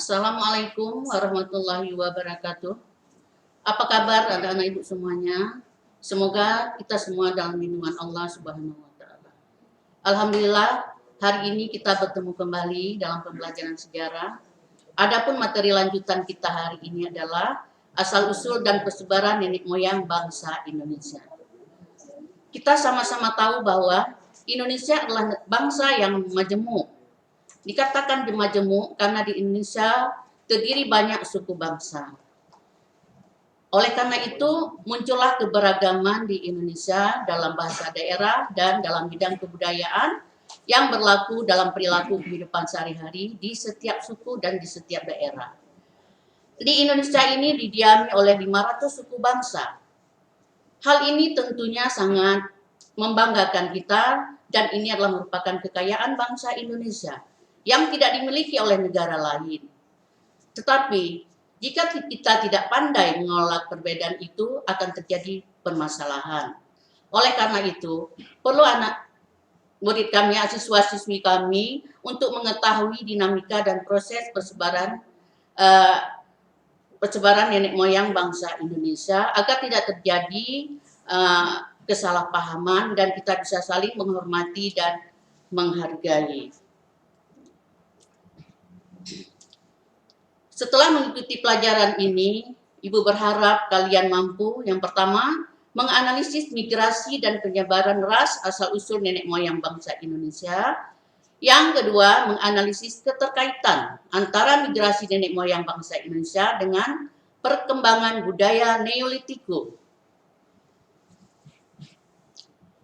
Assalamualaikum warahmatullahi wabarakatuh. Apa kabar anak-anak ibu semuanya? Semoga kita semua dalam lindungan Allah Subhanahu wa taala. Alhamdulillah, hari ini kita bertemu kembali dalam pembelajaran sejarah. Adapun materi lanjutan kita hari ini adalah asal-usul dan persebaran nenek moyang bangsa Indonesia. Kita sama-sama tahu bahwa Indonesia adalah bangsa yang majemuk. Dikatakan majemuk karena di Indonesia terdiri banyak suku bangsa. Oleh karena itu, muncullah keberagaman di Indonesia dalam bahasa daerah dan dalam bidang kebudayaan yang berlaku dalam perilaku kehidupan sehari-hari di setiap suku dan di setiap daerah. Di Indonesia ini didiami oleh 500 suku bangsa. Hal ini tentunya sangat membanggakan kita dan ini adalah merupakan kekayaan bangsa Indonesia yang tidak dimiliki oleh negara lain. Tetapi jika kita tidak pandai mengelola perbedaan itu, akan terjadi permasalahan. Oleh karena itu, perlu anak murid kami, siswa-siswi kami, untuk mengetahui dinamika dan proses persebaran nenek moyang bangsa Indonesia, agar tidak terjadi kesalahpahaman dan kita bisa saling menghormati dan menghargai. Setelah mengikuti pelajaran ini, Ibu berharap kalian mampu, yang pertama, menganalisis migrasi dan penyebaran ras asal-usul nenek moyang bangsa Indonesia. Yang kedua, menganalisis keterkaitan antara migrasi nenek moyang bangsa Indonesia dengan perkembangan budaya Neolitikum.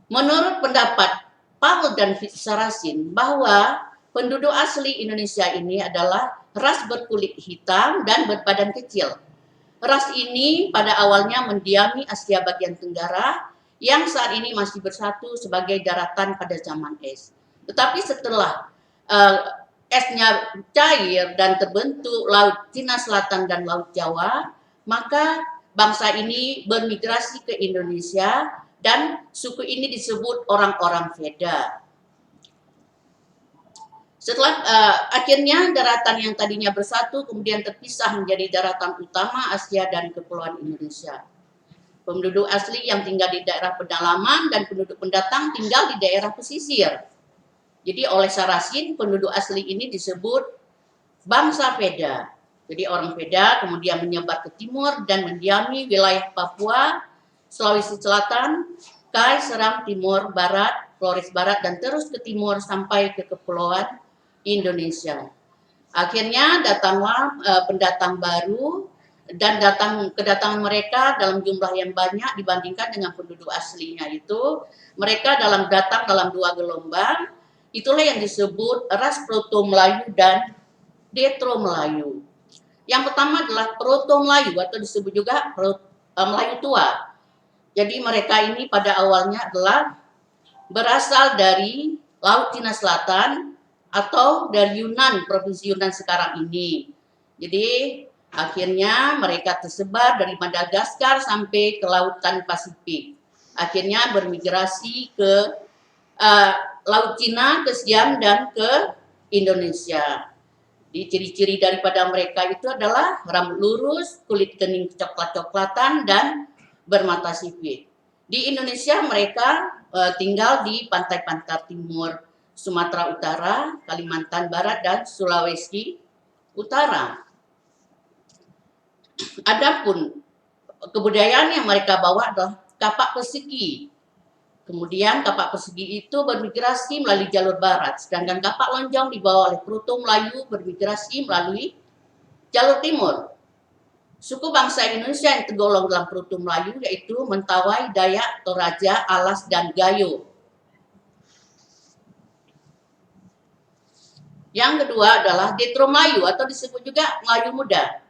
Menurut pendapat Paul dan Fitzsarasin bahwa penduduk asli Indonesia ini adalah ras berkulit hitam dan berbadan kecil. Ras ini pada awalnya mendiami Asia bagian Tenggara yang saat ini masih bersatu sebagai daratan pada zaman es. Tetapi setelah esnya cair dan terbentuk Laut Cina Selatan dan Laut Jawa, maka bangsa ini bermigrasi ke Indonesia dan suku ini disebut orang-orang Veda. Setelah akhirnya daratan yang tadinya bersatu kemudian terpisah menjadi daratan utama Asia dan Kepulauan Indonesia. Penduduk asli yang tinggal di daerah pedalaman dan penduduk pendatang tinggal di daerah pesisir. Jadi oleh Sarasin penduduk asli ini disebut bangsa Veda. Jadi orang Veda kemudian menyebar ke timur dan mendiami wilayah Papua, Sulawesi Selatan, Kai, Seram, Timur, Barat, Flores Barat dan terus ke timur sampai ke Kepulauan Indonesia. Akhirnya datanglah pendatang baru dan kedatangan mereka dalam jumlah yang banyak dibandingkan dengan penduduk aslinya itu. Mereka datang dalam dua gelombang. Itulah yang disebut ras Proto Melayu dan Detro Melayu. Yang pertama adalah Proto Melayu atau disebut juga Melayu tua. Jadi mereka ini pada awalnya adalah berasal dari Laut Cina Selatan atau dari Yunan, provinsi Yunan sekarang ini. Jadi akhirnya mereka tersebar dari Madagaskar sampai ke Lautan Pasifik. Akhirnya bermigrasi ke Laut Cina, ke Siam dan ke Indonesia. Di ciri-ciri daripada mereka itu adalah rambut lurus, kulit kening coklat-coklatan dan bermata sipit. Di Indonesia mereka tinggal di pantai-pantai timur Sumatera Utara, Kalimantan Barat, dan Sulawesi Utara. Adapun kebudayaan yang mereka bawa adalah kapak persegi. Kemudian kapak persegi itu bermigrasi melalui jalur barat, sedangkan kapak lonjong dibawa oleh Proto Melayu bermigrasi melalui jalur timur. Suku bangsa Indonesia yang tergolong dalam Proto Melayu yaitu Mentawai, Dayak, Toraja, Alas, dan Gayo. Yang kedua adalah Detro Melayu atau disebut juga Melayu Muda.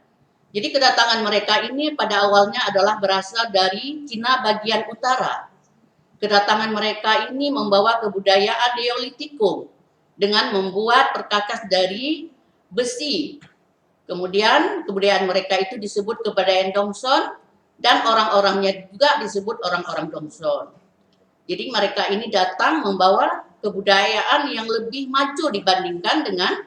Jadi kedatangan mereka ini pada awalnya adalah berasal dari Cina bagian utara. Kedatangan mereka ini membawa kebudayaan Neolitikum dengan membuat perkakas dari besi. Kemudian kebudayaan mereka itu disebut kebudayaan Dongson dan orang-orangnya juga disebut orang-orang Dongson. Jadi mereka ini datang membawa kebudayaan yang lebih maju dibandingkan dengan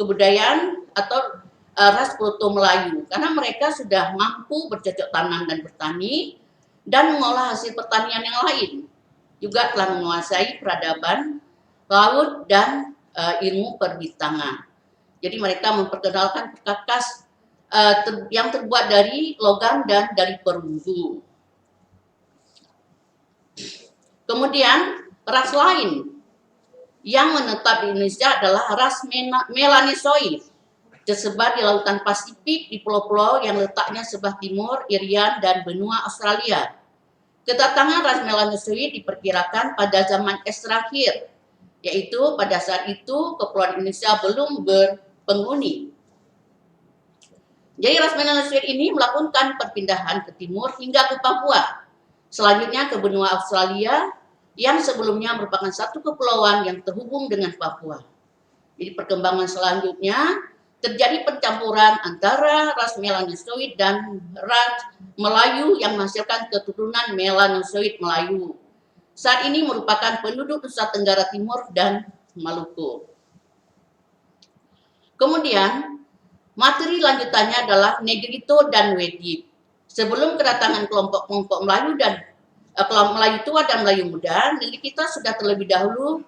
kebudayaan atau ras Proto Melayu, karena mereka sudah mampu bercocok tanam dan bertani dan mengolah hasil pertanian yang lain. Juga telah menguasai peradaban laut dan ilmu perbintangan. Jadi mereka memperkenalkan perkakas yang terbuat dari logam dan dari perunggu. Kemudian ras lain yang menetap di Indonesia adalah ras Melanesoid, tersebar di lautan Pasifik di pulau-pulau yang letaknya sebelah timur Irian dan benua Australia. Kedatangan ras Melanesoid diperkirakan pada zaman es terakhir, yaitu pada saat itu kepulauan Indonesia belum berpenghuni. Jadi ras Melanesoid ini melakukan perpindahan ke timur hingga ke Papua, selanjutnya ke benua Australia yang sebelumnya merupakan satu kepulauan yang terhubung dengan Papua. Jadi perkembangan selanjutnya terjadi pencampuran antara ras Melanesoid dan ras Melayu yang menghasilkan keturunan Melanesoid Melayu. Saat ini merupakan penduduk Nusa Tenggara Timur dan Maluku. Kemudian, materi lanjutannya adalah Negrito dan Wedip. Sebelum kedatangan kelompok-kelompok Melayu dan Melayu tua dan Melayu muda, negeri kita sudah terlebih dahulu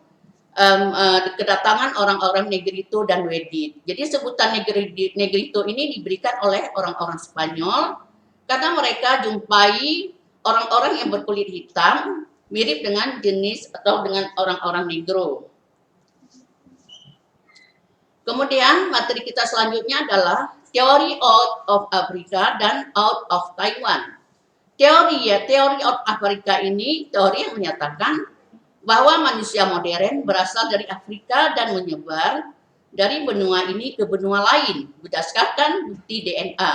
kedatangan orang-orang Negrito dan Wedip. Jadi sebutan Negrito ini diberikan oleh orang-orang Spanyol karena mereka jumpai orang-orang yang berkulit hitam mirip dengan jenis atau dengan orang-orang Negro. Kemudian materi kita selanjutnya adalah teori out of Africa dan out of Taiwan. Teori out of Africa ini teori yang menyatakan bahwa manusia modern berasal dari Afrika dan menyebar dari benua ini ke benua lain berdasarkan bukti DNA.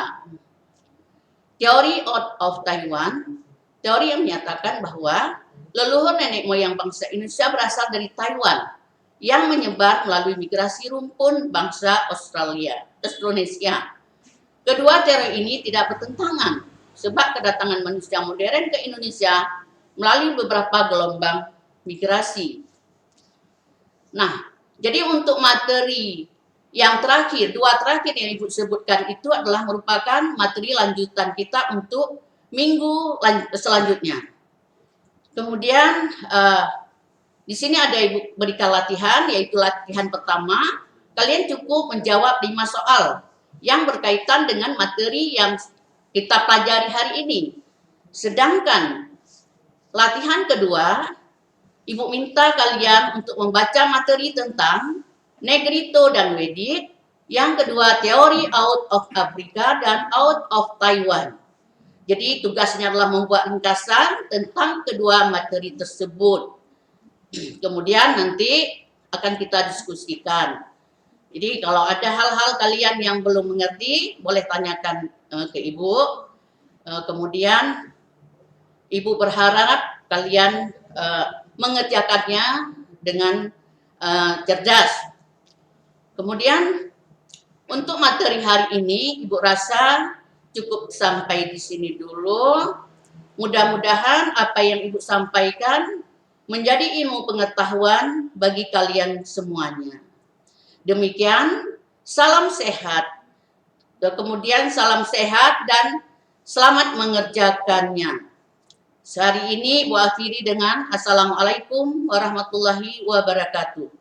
Teori out of Taiwan, teori yang menyatakan bahwa leluhur nenek moyang bangsa Indonesia berasal dari Taiwan yang menyebar melalui migrasi rumpun bangsa Austronesia. Kedua teori ini tidak bertentangan sebab kedatangan manusia modern ke Indonesia melalui beberapa gelombang migrasi. Nah, jadi untuk materi yang terakhir, dua terakhir yang Ibu sebutkan itu adalah merupakan materi lanjutan kita untuk minggu selanjutnya. Kemudian di sini ada Ibu berikan latihan, yaitu latihan pertama. Kalian cukup menjawab 5 soal yang berkaitan dengan materi yang kita pelajari hari ini. Sedangkan latihan kedua, Ibu minta kalian untuk membaca materi tentang Negrito dan Wedip. Yang kedua, teori out of Africa dan out of Taiwan. Jadi tugasnya adalah membuat ringkasan tentang kedua materi tersebut. Kemudian nanti akan kita diskusikan. Jadi kalau ada hal-hal kalian yang belum mengerti, boleh tanyakan ke Ibu. Kemudian Ibu berharap kalian mengerjakannya dengan cerdas. Kemudian untuk materi hari ini, Ibu rasa cukup sampai di sini dulu. Mudah-mudahan apa yang Ibu sampaikan menjadi ilmu pengetahuan bagi kalian semuanya. Demikian, salam sehat. Kemudian salam sehat dan selamat mengerjakannya. Sehari ini Ibu akhiri dengan Assalamualaikum warahmatullahi wabarakatuh.